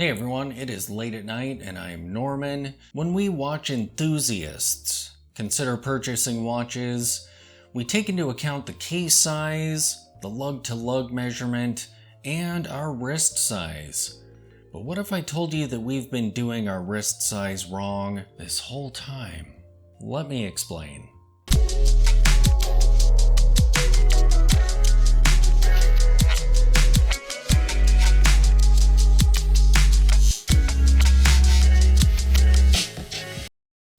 Hey everyone, it is late at night and I'm Norman. When we watch enthusiasts consider purchasing watches, we take into account the case size, the lug-to-lug measurement, and our wrist size. But what if I told you that we've been doing our wrist size wrong this whole time? Let me explain.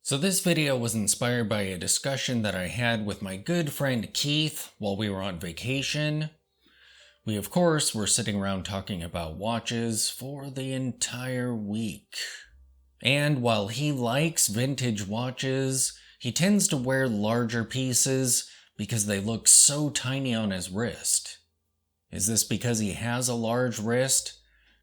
So this video was inspired by a discussion that I had with my good friend Keith while we were on vacation. We of course were sitting around talking about watches for the entire week. And while he likes vintage watches, he tends to wear larger pieces because they look so tiny on his wrist. Is this because he has a large wrist?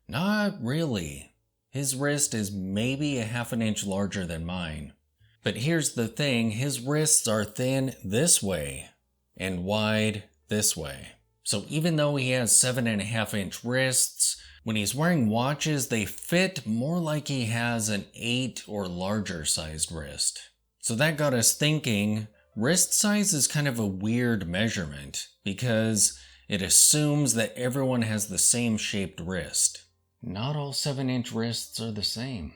Not really. His wrist is maybe a half an inch larger than mine. But here's the thing, his wrists are thin this way and wide this way. So even though he has 7.5 inch wrists, when he's wearing watches, they fit more like he has an 8 or larger sized wrist. So that got us thinking, wrist size is kind of a weird measurement because it assumes that everyone has the same shaped wrist. Not all 7-inch wrists are the same.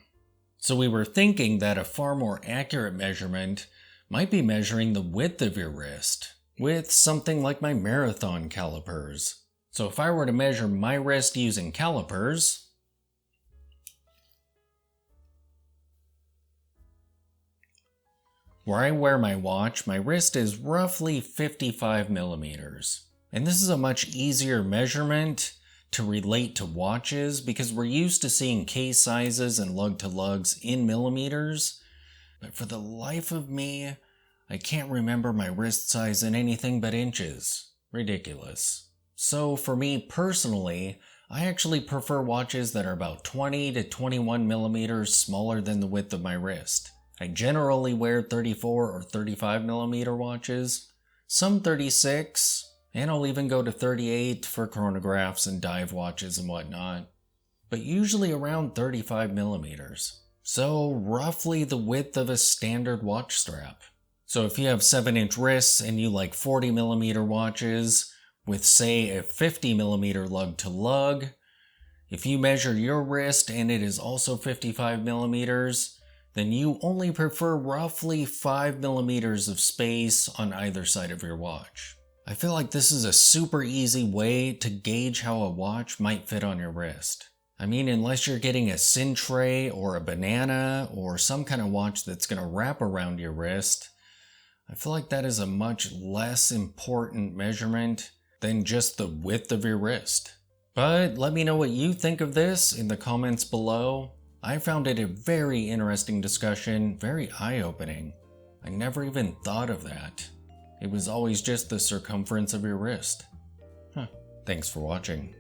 So we were thinking that a far more accurate measurement might be measuring the width of your wrist with something like my marathon calipers. So if I were to measure my wrist using calipers, where I wear my watch, my wrist is roughly 55 millimeters. And this is a much easier measurement to relate to watches because we're used to seeing case sizes and lug-to-lugs in millimeters, but for the life of me, I can't remember my wrist size in anything but inches. Ridiculous. So for me personally, I actually prefer watches that are about 20 to 21 millimeters smaller than the width of my wrist. I generally wear 34 or 35 millimeter watches, some 36, and I'll even go to 38 for chronographs and dive watches and whatnot, but usually around 35 millimeters. So roughly the width of a standard watch strap. So if you have 7-inch wrists and you like 40 millimeter watches with say a 50 millimeter lug to lug, if you measure your wrist and it is also 55 millimeters, then you only prefer roughly 5 millimeters of space on either side of your watch. I feel like this is a super easy way to gauge how a watch might fit on your wrist. I mean, unless you're getting a cintre or a banana or some kind of watch that's going to wrap around your wrist, I feel like that is a much less important measurement than just the width of your wrist. But let me know what you think of this in the comments below. I found it a very interesting discussion, very eye-opening. I never even thought of that. It was always just the circumference of your wrist. Thanks for watching.